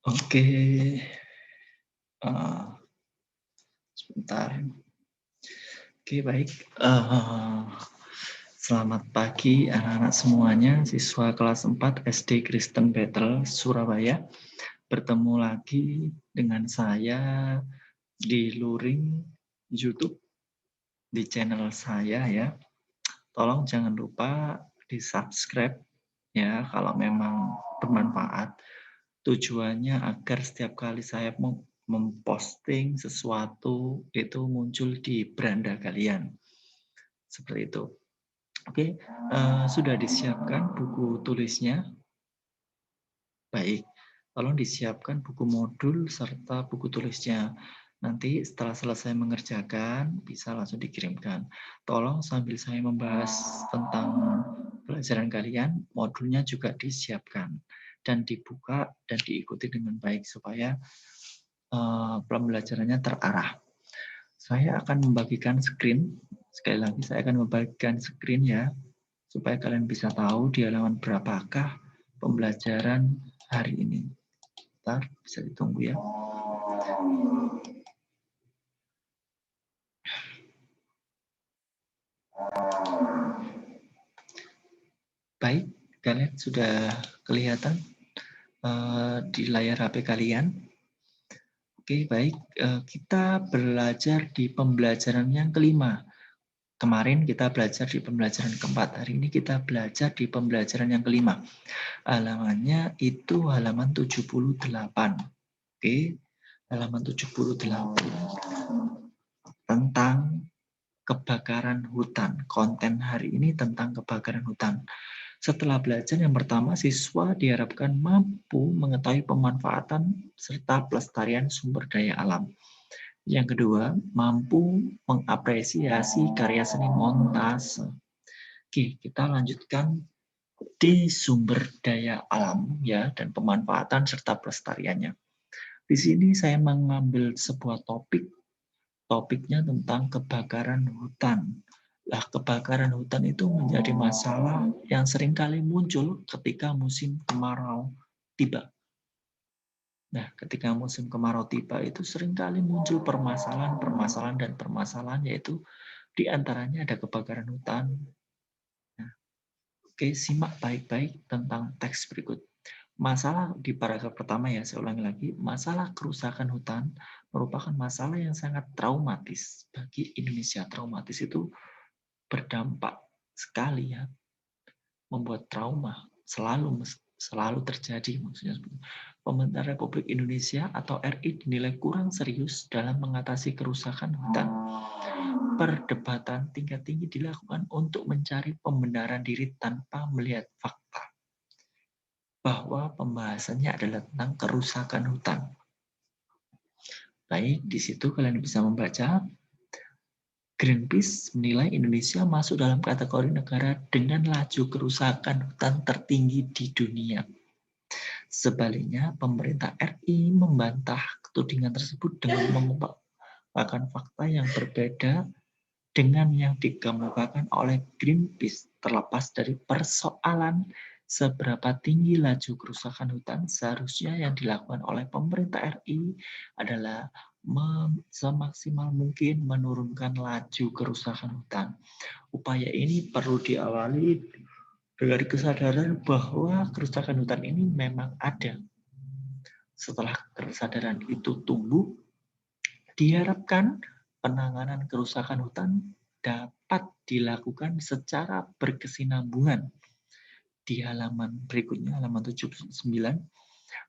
Oke, eee, sebentar. Oke, baik. Selamat pagi anak-anak semuanya, siswa kelas 4 SD Kristen Bethel, Surabaya. Bertemu lagi dengan saya di luring YouTube, di channel saya ya. Tolong jangan lupa di-subscribe ya kalau memang bermanfaat. Tujuannya agar setiap kali saya memposting sesuatu itu muncul di beranda kalian. Seperti itu. Oke, sudah disiapkan buku tulisnya? Baik, tolong disiapkan buku modul serta buku tulisnya. Nanti setelah selesai mengerjakan, bisa langsung dikirimkan. Tolong sambil saya membahas tentang pelajaran kalian, modulnya juga disiapkan dan dibuka dan diikuti dengan baik supaya pembelajarannya terarah. Saya akan membagikan screen. Sekali lagi saya akan membagikan screen ya, supaya kalian bisa tahu di halaman berapakah pembelajaran hari ini. Bentar, bisa ditunggu ya. Baik, kalian sudah kelihatan di layar HP kalian. Oke, baik. Kita belajar di pembelajaran yang kelima. Kemarin kita belajar di pembelajaran keempat. Hari ini kita belajar di pembelajaran yang kelima. Halamannya itu halaman 78. Oke, halaman 78 tentang kebakaran hutan. Konten hari ini tentang kebakaran hutan. Setelah belajar yang pertama, siswa diharapkan mampu mengetahui pemanfaatan serta pelestarian sumber daya alam. Yang kedua, mampu mengapresiasi karya seni montase. Oke, kita lanjutkan di sumber daya alam ya dan pemanfaatan serta pelestariannya. Di sini saya mengambil sebuah topik. Topiknya tentang kebakaran hutan. Lah, kebakaran hutan itu menjadi masalah yang seringkali muncul ketika musim kemarau tiba. Nah, ketika musim kemarau tiba itu seringkali muncul permasalahan-permasalahan dan permasalahan, yaitu di antaranya ada kebakaran hutan. Nah, oke, simak baik-baik tentang teks berikut. Masalah di paragraf pertama ya, saya ulangi lagi, masalah kerusakan hutan merupakan masalah yang sangat traumatis bagi Indonesia. Traumatis itu berdampak sekali ya, membuat trauma selalu terjadi maksudnya. Pemerintah Republik Indonesia atau RI dinilai kurang serius dalam mengatasi kerusakan hutan. Perdebatan tingkat tinggi dilakukan untuk mencari pembenaran diri tanpa melihat fakta bahwa pembahasannya adalah tentang kerusakan hutan. Baik, di situ kalian bisa membaca. Greenpeace menilai Indonesia masuk dalam kategori negara dengan laju kerusakan hutan tertinggi di dunia. Sebaliknya, pemerintah RI membantah tudingan tersebut dengan mengungkapkan fakta yang berbeda dengan yang dikemukakan oleh Greenpeace. Terlepas dari persoalan seberapa tinggi laju kerusakan hutan, seharusnya yang dilakukan oleh pemerintah RI adalah semaksimal mungkin menurunkan laju kerusakan hutan. Upaya ini perlu diawali dari kesadaran bahwa kerusakan hutan ini memang ada. Setelah kesadaran itu tumbuh, diharapkan penanganan kerusakan hutan dapat dilakukan secara berkesinambungan. Di halaman berikutnya, halaman 79,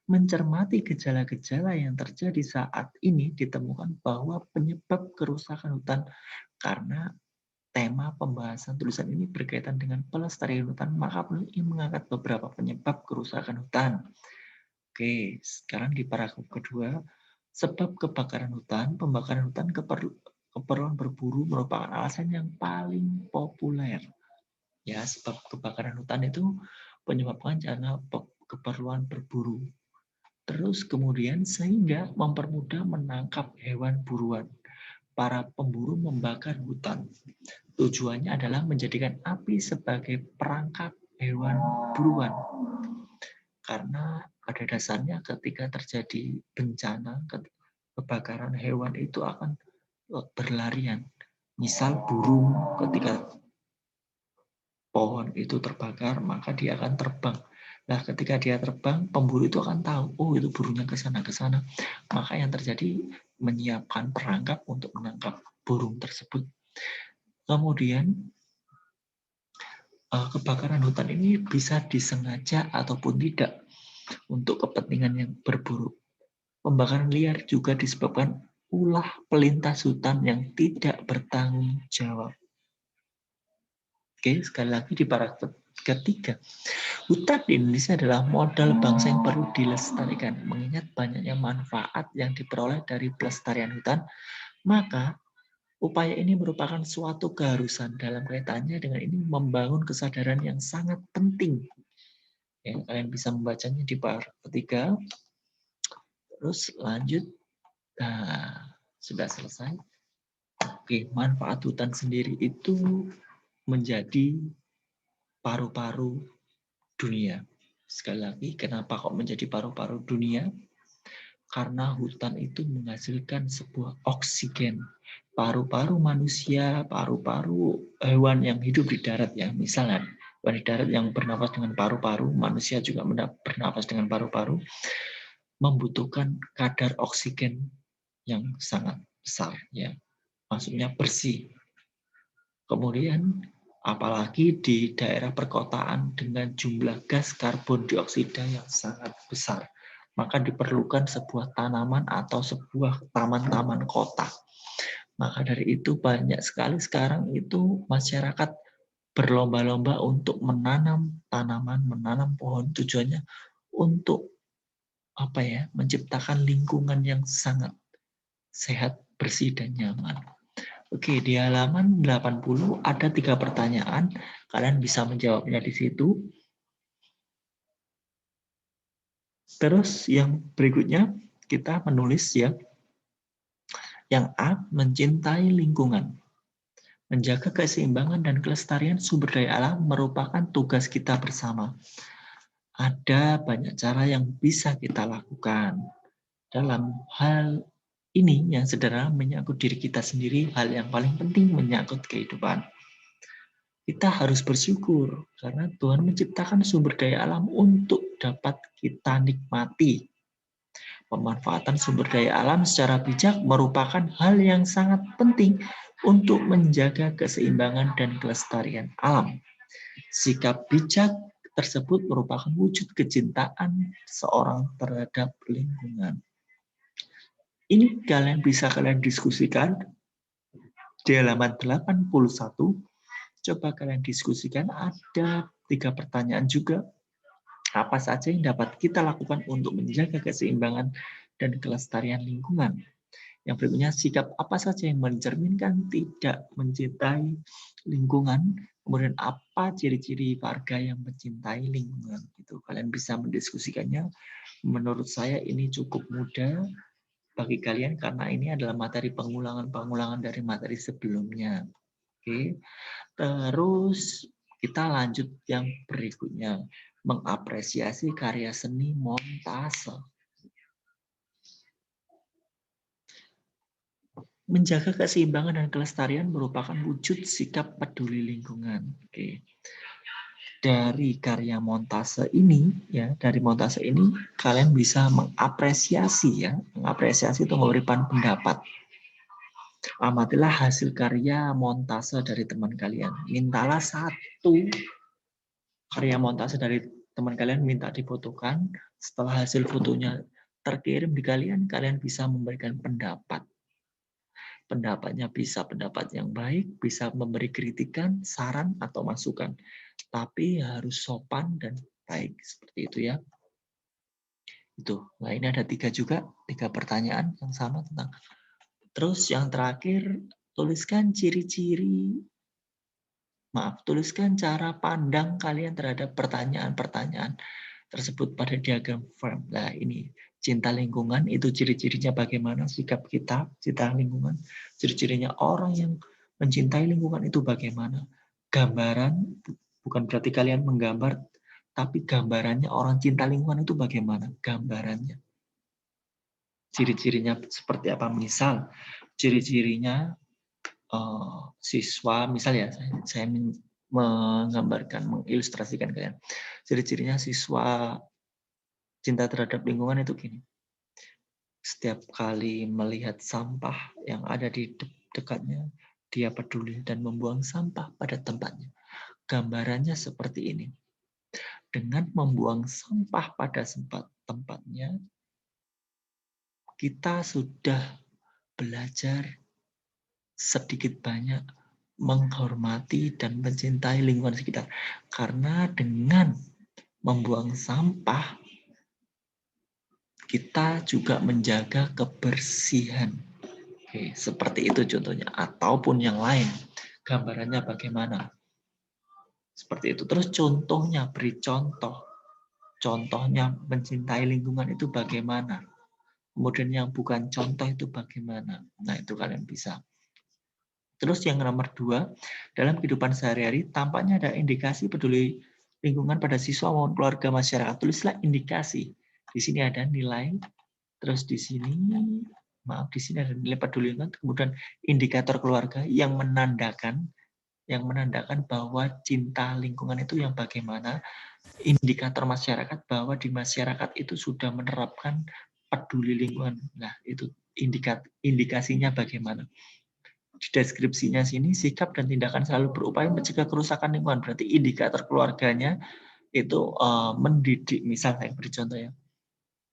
mencermati gejala-gejala yang terjadi saat ini ditemukan bahwa penyebab kerusakan hutan, karena tema pembahasan tulisan ini berkaitan dengan pelestarian hutan, maka penulis ingin mengangkat beberapa penyebab kerusakan hutan. Oke, sekarang di paragraf kedua, sebab kebakaran hutan, pembakaran hutan keperluan berburu merupakan alasan yang paling populer. Ya, sebab kebakaran hutan itu penyebabkan karena keperluan berburu. Terus kemudian sehingga mempermudah menangkap hewan buruan. Para pemburu membakar hutan. Tujuannya adalah menjadikan api sebagai perangkap hewan buruan. Karena pada dasarnya ketika terjadi bencana, kebakaran, hewan itu akan berlarian. Misal burung ketika pohon itu terbakar, maka dia akan terbang. Nah, ketika dia terbang, pemburu itu akan tahu, oh itu burungnya ke sana, ke sana. Maka yang terjadi menyiapkan perangkap untuk menangkap burung tersebut. Kemudian kebakaran hutan ini bisa disengaja ataupun tidak untuk kepentingan yang berburuk. Pembakaran liar juga disebabkan ulah pelintas hutan yang tidak bertanggung jawab. Oke, sekali lagi di paragraf ketiga. Hutan di Indonesia adalah modal bangsa yang perlu dilestarikan. Mengingat banyaknya manfaat yang diperoleh dari pelestarian hutan, maka upaya ini merupakan suatu keharusan. Dalam kaitannya dengan ini membangun kesadaran yang sangat penting. Ya, kalian bisa membacanya di paragraf ketiga. Terus lanjut. Nah, sudah selesai. Oke, manfaat hutan sendiri itu menjadi paru-paru dunia. Sekali lagi, kenapa kok menjadi paru-paru dunia? Karena hutan itu menghasilkan sebuah oksigen. Paru-paru manusia, paru-paru hewan yang hidup di darat ya. Misalnya, hewan di darat yang bernapas dengan paru-paru, manusia juga bernapas dengan paru-paru, membutuhkan kadar oksigen yang sangat besar ya. Maksudnya bersih. Kemudian apalagi di daerah perkotaan dengan jumlah gas karbon dioksida yang sangat besar, maka diperlukan sebuah tanaman atau sebuah taman-taman kota. Maka dari itu banyak sekali sekarang itu masyarakat berlomba-lomba untuk menanam tanaman, menanam pohon, tujuannya untuk menciptakan lingkungan yang sangat sehat, bersih, dan nyaman. Oke, di halaman 80 ada 3 pertanyaan. Kalian bisa menjawabnya di situ. Terus yang berikutnya kita menulis ya. Yang A, mencintai lingkungan. Menjaga keseimbangan dan kelestarian sumber daya alam merupakan tugas kita bersama. Ada banyak cara yang bisa kita lakukan. Dalam hal ini yang sederhana menyangkut diri kita sendiri, hal yang paling penting menyangkut kehidupan. Kita harus bersyukur karena Tuhan menciptakan sumber daya alam untuk dapat kita nikmati. Pemanfaatan sumber daya alam secara bijak merupakan hal yang sangat penting untuk menjaga keseimbangan dan kelestarian alam. Sikap bijak tersebut merupakan wujud kecintaan seorang terhadap lingkungan. Ini kalian diskusikan di halaman 81. Coba kalian diskusikan, ada 3 pertanyaan juga. Apa saja yang dapat kita lakukan untuk menjaga keseimbangan dan kelestarian lingkungan? Yang berikutnya, sikap apa saja yang mencerminkan tidak mencintai lingkungan? Kemudian apa ciri-ciri warga yang mencintai lingkungan? Itu kalian bisa mendiskusikannya. Menurut saya ini cukup mudah bagi kalian karena ini adalah materi pengulangan dari materi sebelumnya. Oke. Terus kita lanjut yang berikutnya, mengapresiasi karya seni montase. Menjaga keseimbangan dan kelestarian merupakan wujud sikap peduli lingkungan. Oke. Dari karya montase ini, kalian bisa mengapresiasi mengapresiasi itu memberikan pendapat. Amatilah hasil karya montase dari teman kalian. Mintalah satu karya montase dari teman kalian, minta difotokan. Setelah hasil fotonya terkirim di kalian bisa memberikan pendapat. Pendapatnya bisa pendapat yang baik, bisa memberi kritikan, saran, atau masukan. Tapi harus sopan dan baik. Seperti itu ya. Itu. Nah, ini ada 3 pertanyaan yang sama tentang. Terus yang terakhir, tuliskan tuliskan cara pandang kalian terhadap pertanyaan-pertanyaan tersebut pada diagram form. Nah, ini cinta lingkungan itu ciri-cirinya bagaimana, sikap kita, cinta lingkungan, ciri-cirinya orang yang mencintai lingkungan itu bagaimana. Gambaran bukan berarti kalian menggambar Tapi gambarannya orang cinta lingkungan itu bagaimana? Gambarannya. Ciri-cirinya seperti apa? Misal, ciri-cirinya siswa, misal ya, saya menggambarkan, mengilustrasikan kalian. Ciri-cirinya siswa cinta terhadap lingkungan itu gini. Setiap kali melihat sampah yang ada di dekatnya, dia peduli dan membuang sampah pada tempatnya. Gambarannya seperti ini. Dengan membuang sampah pada tempatnya, kita sudah belajar sedikit banyak menghormati dan mencintai lingkungan sekitar. Karena dengan membuang sampah, kita juga menjaga kebersihan. Oke, seperti itu contohnya. Ataupun yang lain. Gambarannya bagaimana? Seperti itu. Terus contohnya, beri contoh. Contohnya mencintai lingkungan itu bagaimana? Kemudian yang bukan contoh itu bagaimana? Nah, itu kalian bisa. Terus yang nomor 2, dalam kehidupan sehari-hari tampaknya ada indikasi peduli lingkungan pada siswa maupun keluarga masyarakat. Tulislah indikasi. Di sini ada nilai, terus di sini, di sini ada nilai peduli lingkungan, kemudian indikator keluarga yang menandakan bahwa cinta lingkungan itu yang bagaimana, indikator masyarakat bahwa di masyarakat itu sudah menerapkan peduli lingkungan. Nah, itu indikasinya bagaimana. Di deskripsinya sini, sikap dan tindakan selalu berupaya mencegah kerusakan lingkungan. Berarti indikator keluarganya itu mendidik, misal saya beri contoh ya,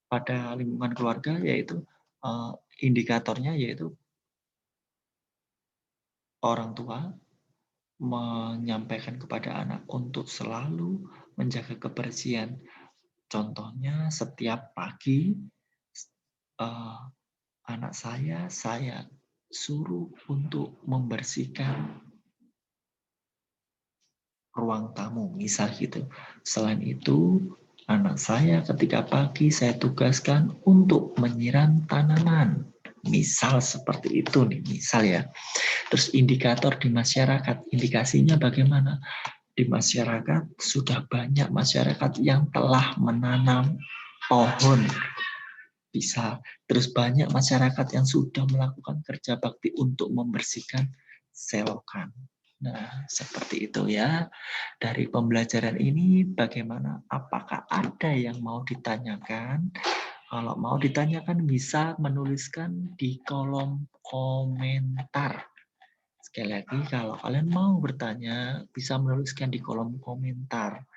pada lingkungan keluarga yaitu indikatornya yaitu orang tua menyampaikan kepada anak untuk selalu menjaga kebersihan. Contohnya setiap pagi anak saya suruh untuk membersihkan ruang tamu, misal gitu. Selain itu, anak saya ketika pagi saya tugaskan untuk menyiram tanaman. Misal seperti itu nih, misal ya. Terus indikator di masyarakat, indikasinya bagaimana? Di masyarakat sudah banyak masyarakat yang telah menanam pohon. Bisa. Terus banyak masyarakat yang sudah melakukan kerja bakti untuk membersihkan selokan. Nah, seperti itu ya. Dari pembelajaran ini bagaimana? Apakah ada yang mau ditanyakan? Kalau mau ditanyakan bisa menuliskan di kolom komentar. Sekali lagi, kalau kalian mau bertanya, bisa menuliskan di kolom komentar.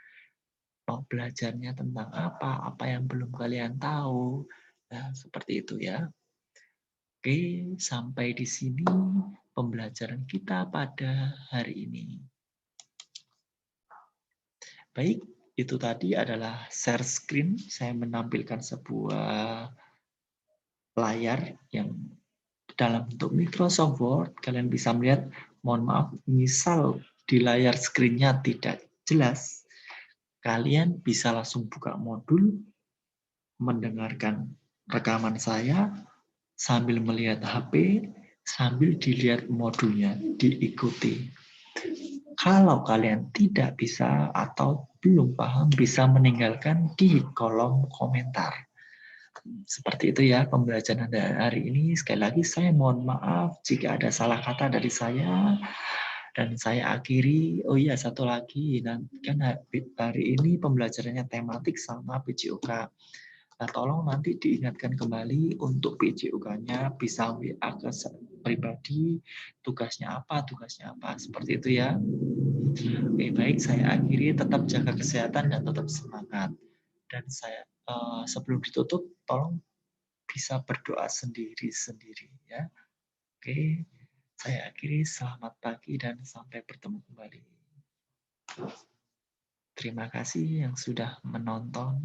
Mau belajarnya tentang apa yang belum kalian tahu. Nah, seperti itu ya. Oke, sampai di sini pembelajaran kita pada hari ini. Baik, itu tadi adalah share screen. Saya menampilkan sebuah layar yang dalam bentuk Microsoft Word. Kalian bisa melihat, mohon maaf, misal di layar screen-nya tidak jelas, kalian bisa langsung buka modul, mendengarkan rekaman saya, sambil melihat HP, sambil dilihat modulnya, diikuti. Kalau kalian tidak bisa atau belum paham, bisa meninggalkan di kolom komentar. Seperti itu ya pembelajaran hari ini. Sekali lagi saya mohon maaf jika ada salah kata dari saya. Dan saya akhiri, oh iya satu lagi, dan kan hari ini pembelajarannya tematik sama PJOK. Nah, tolong nanti diingatkan kembali untuk PJOK-nya bisa WA ke pribadi, tugasnya apa, seperti itu ya. Oke, baik, saya akhiri, tetap jaga kesehatan dan tetap semangat. Dan saya sebelum ditutup, tolong bisa berdoa sendiri-sendiri ya. Oke, saya akhiri, selamat pagi dan sampai bertemu kembali. Terima kasih yang sudah menonton.